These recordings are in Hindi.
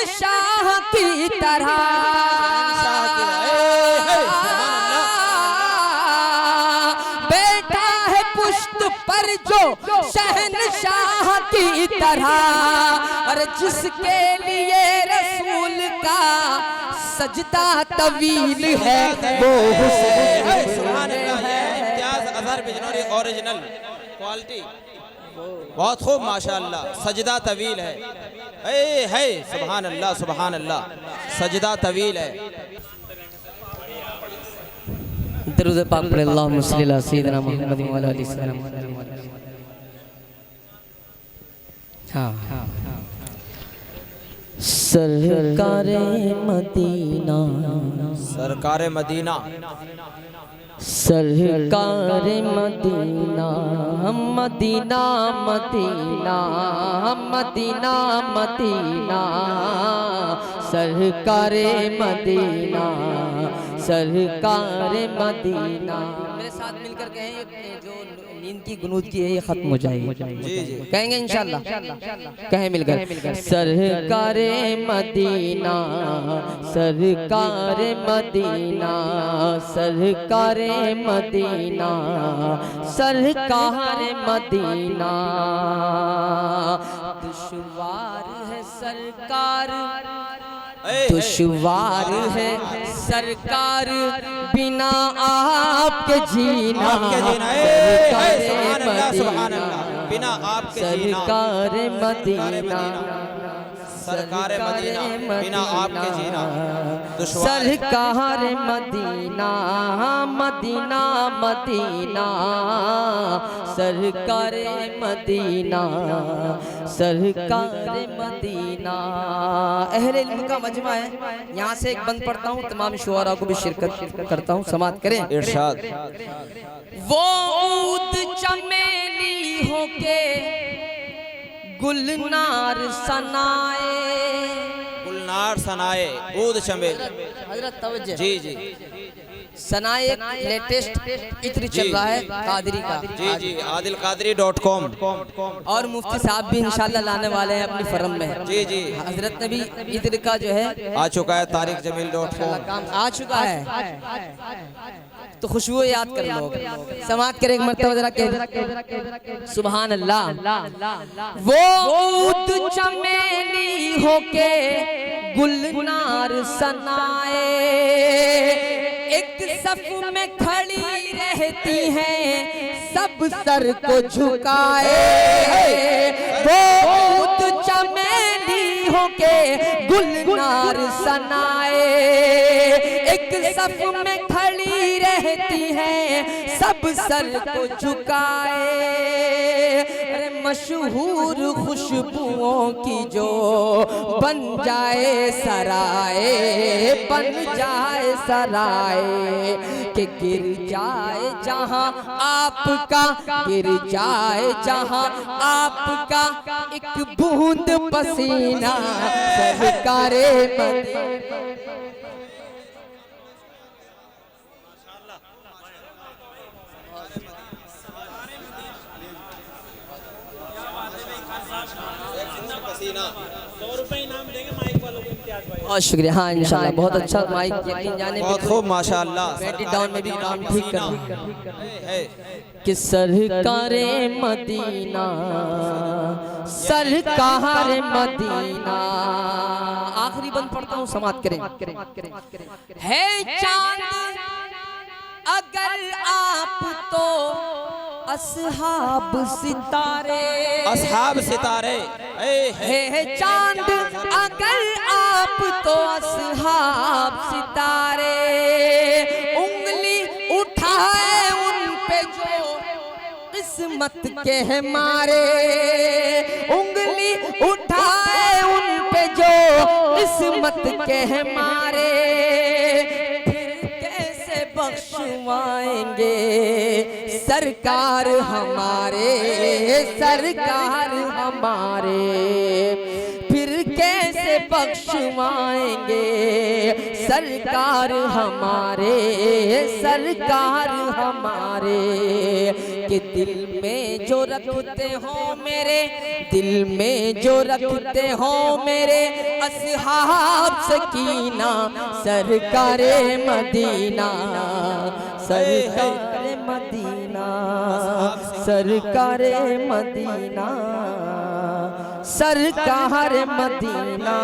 शहंशाह की तरह, बैठा है पुश्त पर जो शहंशाह की तरह, और जिसके लिए रसूल का सजदा तवील है वो हुस्न सुभान अल्लाह। ये इम्तियाज अजहर बिजनौरी ओरिजिनल क्वालिटी, बहुत खूब माशाअल्लाह। सजदा तवील है सुभान अल्लाह सुभान अल्लाह, सजदा तवील है। दरूद पाक पढ़े अल्लाहुम्मा सल्ली अला सय्यिदिना मुहम्मद व अला आलिहि वसल्लम। हाँ, सरकारे मदीना, सरकारे मदीना, सरकारे मदीना, मदीना मदीना मदीना मदीना, सरकारे मदीना, सरकारे मदीना। मेरे साथ मिलकर कहें, जो नींद की गुनूद की है ये खत्म हो जाएगी। जी जी कहेंगे इंशाल्लाह, कहें मिलकर, सरकारे मदीना, सरकारे मदीना, सरकारे मदीना, सरकारे मदीना। दुश्वार है सरकार, दुश्वार है सरकार, बिना आपके जीना, बिना आपके जीना, सरकार मदीना, सरकार मदीना, बिना आपके जीना, सरकार मदीना, मदीना मदीना, सरकार मदीना, सरकार मदीना। अहले इल्म का मजमा है, यहाँ से एक बंद पढ़ता हूँ, तमाम शुआरा को भी शिरकत करता हूँ, समात करें। इरशाद। वो ऊद चमेली होके गुलनार सनाए, गुलनार सनाए, ऊद चमेली। हजरत तवज्जो, जी जी, सनाए एक लेटेस्ट इत्र चल रहा है कादरी का। जी जी, adilqadri.com। और मुफ्ती साहब भी इंशाल्लाह लाने वाले हैं अपनी फर्म में। जी जी, हजरत ने भी इत्र का जो है आ चुका है, तारिकजमील.com काम आ चुका है, तो खुशबू याद कर लो, समात करें एक मर्तबा जरा के सुभान अल्लाह। वो ऊद चमेली होके गुलनार सनाए, एक सफ में खड़ी रहती हैं, सब सर को झुकाए। वो ऊद चमेली होके गुलनार सनाए, एक सफ में खड़ी रहती हैं, सब सर को झुकाए। अरे मशहूर खुशबुओं की जो बन जाए सराय, बन जाए सराय, कि गिर जाए जहां आपका, गिर जाए जहां आपका एक बूंद पसीना, सरकारे मदीना। बहुत शुक्रिया। हाँ इंशाल्लाह, बहुत अच्छा माइक, यकीन जाने बहुत खूब माशाअल्लाह। बैटरी डाउन में भी काम ठीक कर कि सरकारे मदीना, सरकारे मदीना। आखिरी बंद पढ़ता हूँ, समात करें। है चांद अगर आप तो असहाब सितारे, असहाब सितारे, है चांद अगर आप तो असहाब सितारे, उंगली उठाए उन पे जो किस्मत के है मारे, उंगली उठाए उन पे जो किस्मत के है मारे, बख्शवाएंगे सरकार हमारे, सरकार हमारे, फिर कैसे बख्शवाएंगे सरकार हमारे, सरकार हमारे, कि दिल में जो रखते हो मेरे, दिल में जो रखते हो मेरे असहाब सकीना, सरकारे मदीना, सरकारे मदीना, सरकारे मदीना, सरकार मदीना,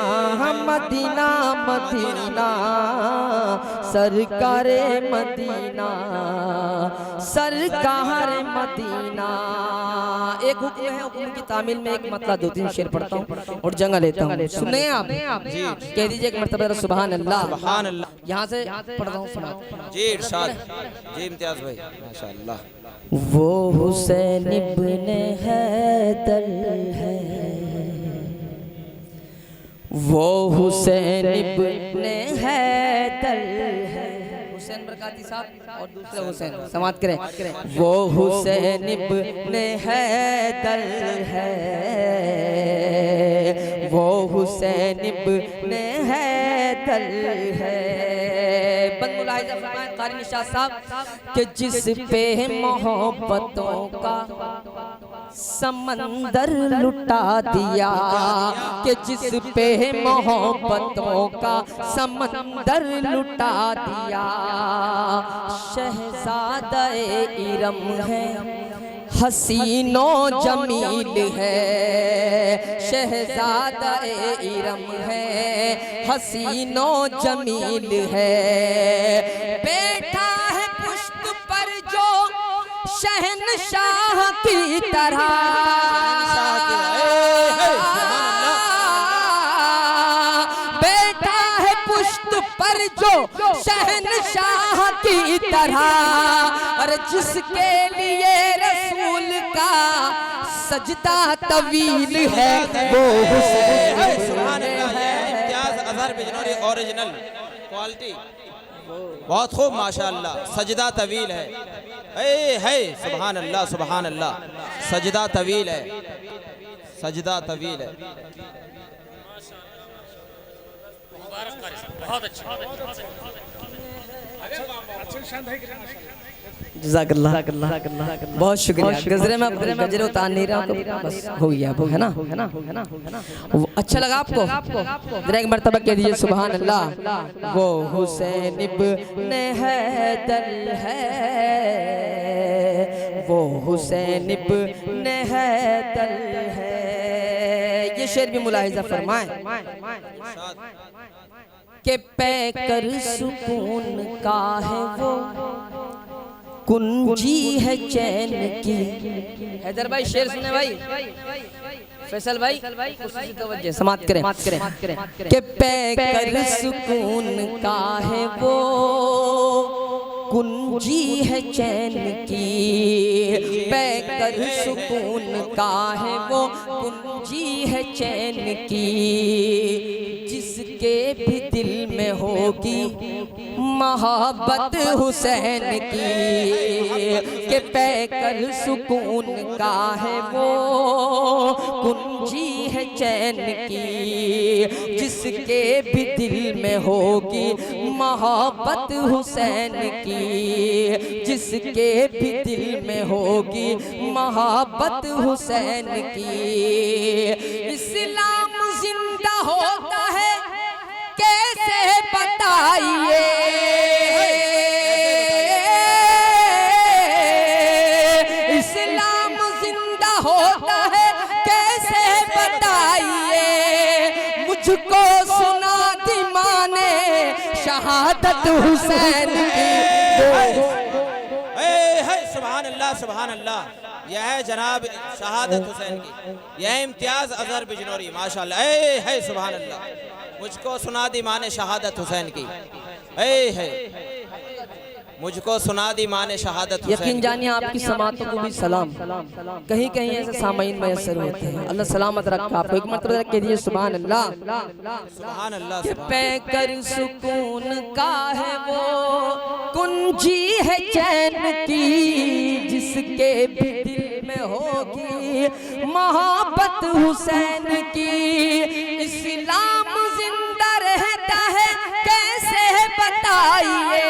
मदीना मदीना, सरकार मदीना, सरकार मदीना। एक हुक्म है, हुक्म की तामील में एक मतलब 2-3 शेर पढ़ता हूँ और जंगा लेता हूँ। सुने आप जी, कह दीजिए एक मर्तबा सुभान अल्लाह। सुभान अल्लाह। यहाँ से पढ़ता हूँ, सुना जी इरशाद जी इम्तियाज भाई माशाअल्लाह। वो हुसैन इब्ने हैदर है, वो हुसैन इब्ने हैदर है। हुसैन बरकाती साहब और दूसरे हुसैन समाप्त करें। वो हुसैन इब्ने हैदर है, वो हुसैन इब्ने हैदर है। बंदुलाहिजा फरमाए कारी निशात साहब कि जिस पे मोहब्बतों का समंदर लुटा दिया, कि जिस पे मोहब्बतों का समंदर लुटा दिया, शहज़ादा-ए इरम है, हसीनो जमील है, शहज़ादा-ए इरम है, हसीनो जमील है। बैठा है पुश्त पर जो शहनशाह की तरह, बैठा है पुश्त पर जो शहनशाह की तरह, और जिसके लिए रसूल का सजदा तवील है, वो हुसैन सुभान अल्लाह। इम्तियाज अजहर बिजनौरी ओरिजिनल क्वालिटी बहुत खूब माशाअल्लाह। सजदा तवील है सुभान अल्लाह सुभान अल्लाह। सजदा तवील है, सजदा तवील है। बहुत अच्छा। जज़ाकल्लाह, बहुत शुक्रिया। गजरे में गजरे उतार नहीं रहा, बस हो गया है ना, है ना, है ना। अच्छा लगा आपको? जरा एक मर्तबा कह दीजिए सुभान अल्लाह। वो हुसैन इब्ने हैदर है, वो हुसैन इब्ने हैदर है। ये शेर भी मुलाहिजा फरमाए के पैकर सुकून का है वो, कुंजी है चैन की। हैदर भाई शेर सुने भाई, फैसल भाई तवज्जो समाप्त करें। के पैकर सुकून का है वो, कुंजी है चैन की, पैकर सुकून का है वो, कुंजी है चैन की। जिसके भी दिल में होगी मोहब्बत हुसैन की, के पैकर सुकून का है वो, कुंजी है चैन की। जिसके भी दिल में होगी मोहब्बत हुसैन की, जिसके भी दिल में होगी मोहब्बत हुसैन की। इस्लाम जिंदा होता है कैसे बताइए, इस्लाम जिंदा होता है कैसे बताइए। मुझको सुना दी माँ ने शहादत हुसैन की। सुभान अल्लाह सुभान अल्लाह। यह है जनाब शहादत हुसैन की, यह इम्तियाज अजहर बिजनौरी माशाअल्लाह। है सुभान अल्लाह। मुझको सुना दी माँ ने शहादत हुसैन की, है मुझको सुना दी माँ ने शहादत। यकीन जानिए आपकी समातों को भी सलाम। कहीं कहीं ऐसे सामाइन मयसर होते हैं, अल्लाह सलामत रखा आपको। एक मरतबा कह दीजिए सुभान अल्लाह सुभान अल्लाह। पैकर सुकून का है वो, कुंजी है चैन की। जिसके भी दिल में होगी मोहब्बत हुसैन की। इस्लाम जिंदा रहता है कैसे बताइए,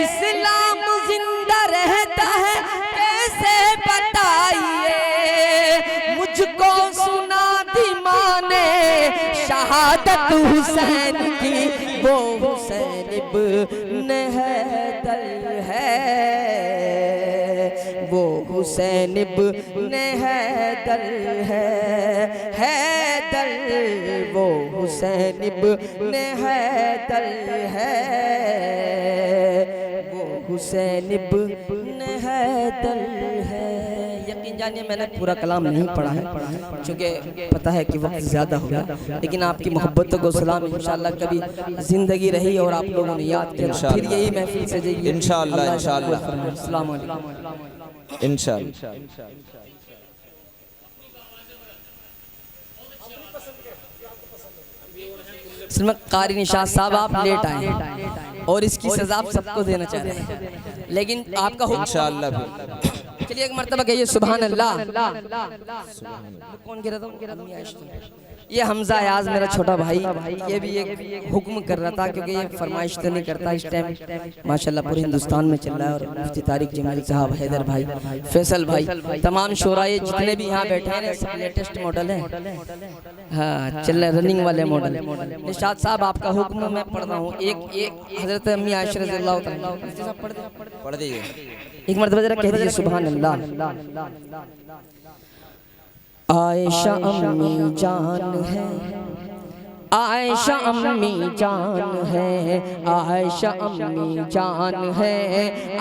इस्लाम शहादत हुसैन की, वो हुसैन इब्न हैदर है, वो हुसैन इब्न हैदर है, हैदर वो हुसैन इब्न हैदर है, वो हुसैन इब्न हैदर है। यकीन जानिए मैंने पूरा कलाम नहीं पढ़ा है क्योंकि पता है कि वक्त ज़्यादा हो गया, लेकिन आपकी मोहब्बतों को सलाम। इंशाअल्लाह कभी ज़िंदगी रही और आप लोगों ने याद किया फिर यही महफिल से जाइए इंशाअल्लाह। अस्सलाम वालेकुम इंशाअल्लाह। इसमें कारी निशात साहब आप लेट आए और इसकी सजा आप सबको देना चाह रहे हैं, लेकिन आपका इंशाअल्लाह। चलिए एक मर्तबा कहिए सुभान अल्लाह। कौन कह रहा था? ये हमजा याज मेरा छोटा भाई, ये भी एक हुक्म कर रहा था क्योंकि ये फरमाइश तो नहीं करता इस टाइम माशाल्लाह पूरे हिंदुस्तान में चल रहा है। और मुफ्ती तारिक जमील साहब, हैदर भाई, फैसल भाई, तमाम शोराए जितने भी यहाँ बैठे हैं सब लेटेस्ट मॉडल है, हाँ चल रहे रनिंग वाले मॉडल। निशात साहब आपका हुक्म मैं पढ़ रहा हूँ। एक हजरत अम्मी आयशा रज़ियल्लाहु तआला पढ़ दीजिए एक मर्तबा जरा कह दीजिए सुभान अल्लाह। आयशा अम्मी जान है, आयशा अम्मी जान है, आयशा अम्मी जान है,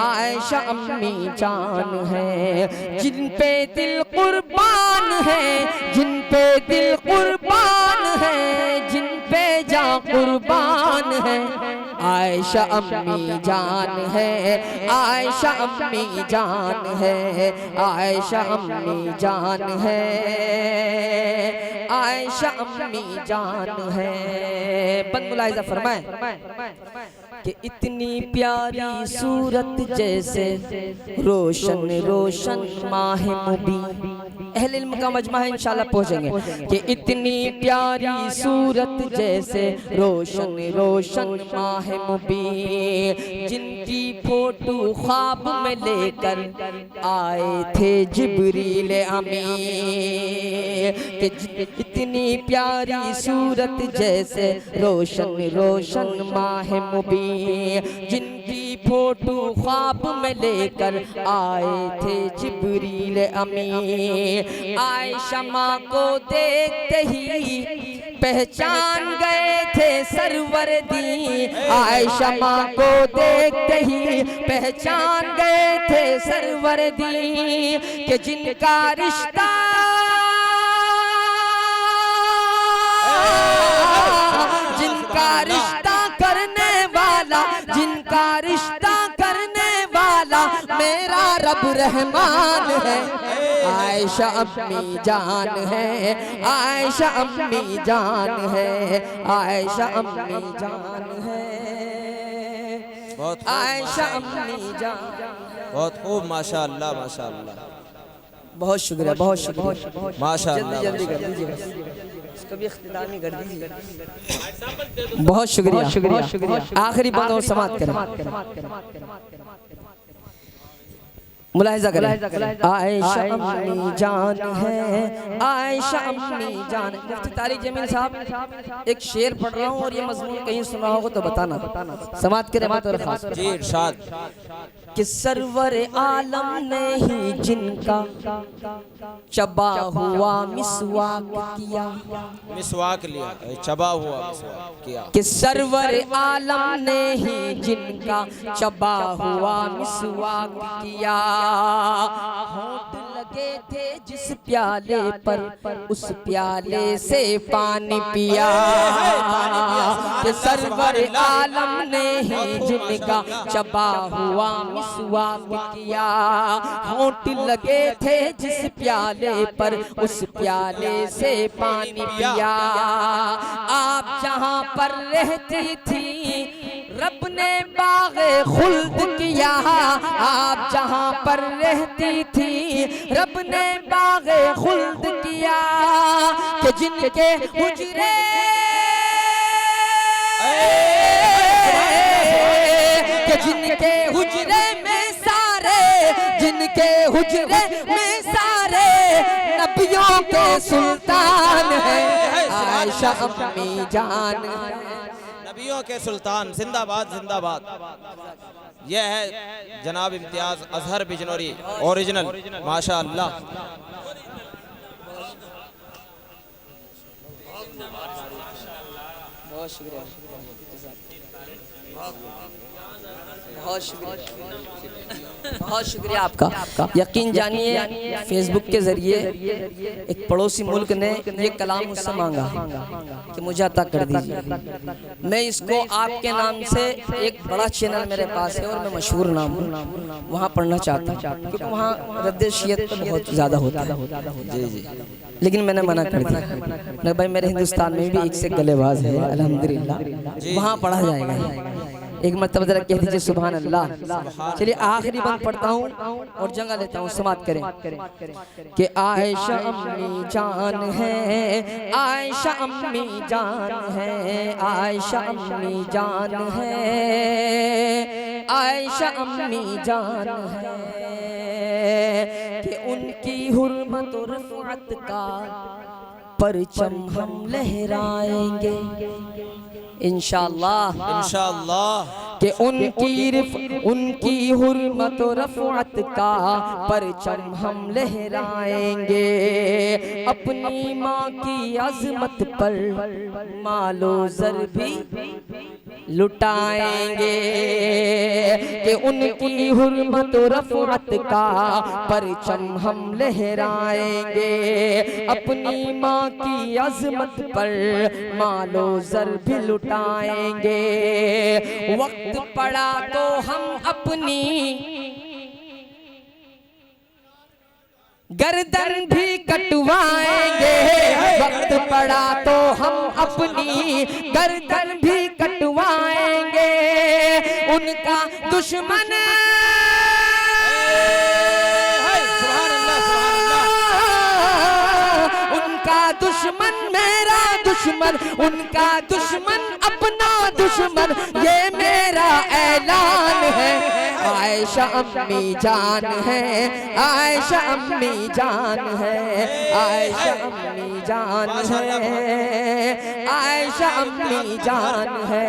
आयशा अम्मी जान है, जिन पे दिल कुर्बान है, जिन पे दिल कुर्बान है, जिन पे जान कुर्बान है, आयशा अम्मी जान है, आयशा अम्मी जान है, आयशा अम्मी जान है, आयशा अम्मी जान है। बंद मुलाहिजा फरमाए कि इतनी प्यारी सूरत जैसे रोशन रोशन माह मुबीन। अहले इल्म का मजमा है इंशाल्लाह पहुंचेंगे कि इतनी प्यारी सूरत जैसे रोशन रोशन माह मुबीन, जिनकी फोटो ख्वाब में लेकर आए थे जिब्रील अमीन। कि इतनी प्यारी सूरत जैसे रोशन रोशन माह मुबीन, जिनकी फोटो ख्वाब में लेकर आए थे जिब्रील अमीन। आयशा माँ को देखते ही पहचान गए थे सरवर दी, आयशा माँ को देखते ही पहचान गए थे सरवर दी, कि जिनका रिश्ता जिनका रिश्ता करने वाला, जिनका रिश्ता करने वाला मेरा रब रहमान है। आयशा अम्मी जान है, आयशा अम्मी जान है, आयशा अम्मी जान है, आयशा अम्मी जान। बहुत खूब माशाअल्लाह माशाअल्लाह। बहुत शुक्रिया, बहुत शुक्रिया माशाअल्लाह। जल्दी कर दीजिए, इसको भी इख्तितामी कर दीजिए। बहुत शुक्रिया, शुक्रिया। आखिरी बात और समाप्त करें। मुलाहिजा करें। आयशा अम्मी जान है, आयशा अम्मी जान। मुफ्ती तारिक जमील साहब एक शेर पढ़ रहा हूँ और ये मजमून कहीं सुना होगा तो बताना, समाप्त करें बात और खास जी इरशाद। कि सरवर आलम ने ही जिनका चबा हुआ मिसवाक किया, मिसवाक लिया, चबा हुआ मिसवाक किया। कि सरवर आलम ने ही जिनका चबा हुआ मिसवाक किया, होंठ लगे थे जिस प्याले पर उस प्याले से पानी पिया। कि सरवर आलम ने ही जिनका चबा हुआ मिसवाक किया, होंठ लगे थे जिस प्याले पर उस प्याले से पानी पिया। आप जहाँ पर रहती थी रब ने बाग़े खुल्द किया, आप जहाँ पर रहती थी रब ने बाग़े खुल्द किया। कि जिनके हुजरे कि जिनके हुजरे में सारे, जिनके हुजरे में सारे नबियों के सुल्तान है। आयशा अम्मी जान, नबियों के सुल्तान, जिंदाबाद जिंदाबाद। यह है जनाब इम्तियाज अजहर बिजनौरी ओरिजिनल, माशाअल्लाह। बहुत शुक्रिया, बहुत शुक्रिया, बहुत शुक्रिया आपका। यकीन जानिए फेसबुक के जरिए एक पड़ोसी मुल्क ने ये कलाम मुझसे मांगा कि मुझे अता कर दीजिए। मैं इसको आपके नाम से, एक बड़ा चैनल मेरे पास है और मैं मशहूर नाम हूँ, वहाँ पढ़ना चाहता हूँ क्योंकि वहाँ रद्द शियत तो बहुत ज़्यादा होता है। जी जी, लेकिन मैंने मना कर दिया। मैं भाई मेरे हिंदुस्तान में भी एक से गलेबाज है अल्हम्दुलिल्लाह, वहाँ पढ़ा जाएगा। एक मरतबा जरा कह दीजिए सुभान अल्लाह। चलिए आखिरी बंद पढ़ता हूँ और जंगा लेता हूँ, समाप्त करें कि आयशा अम्मी जान है, आयशा अम्मी जान है, आयशा अम्मी जान है, आयशा अम्मी जान है, कि उनकी हुर्मत और रफ़अत का परचम हम लहराएंगे इंशाअल्लाह, इंशाअल्लाह, कि उनकी हुर्मत और रफ़अत का परचम हम लहराएंगे, अपनी माँ की अज़मत पर मालो ज़र भी लुटाएंगे, कि उनकी हुर्मत और रफ़अत का परचम हम लहराएंगे, अपनी माँ की अज़मत पर मालो ज़र भी लुटाएंगे। वक्त पड़ा तो हम अपनी गर्दन भी कटवाएंगे, वक्त पड़ा तो हम अपनी गर्दन भी कटवाएंगे, उनका दुश्मन दुश्मन मेरा दुश्मन, उनका दुश्मन अपना दुश्मन, ये मेरा ऐलान है। आयशा अम्मी जान है, आयशा अम्मी जान है, आयशा अम्मी जान है, आयशा अम्मी जान है,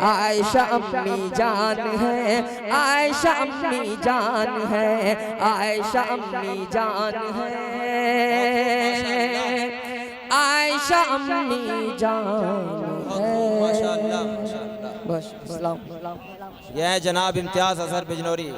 आयशा अम्मी जान है, आयशा अम्मी जान है, आयशा अम्मी जान है, आयशा अम्मी जान है। माशाअल्लाह, बस, सलाम। यह जनाब इम्तियाज अजहर बिजनौरी।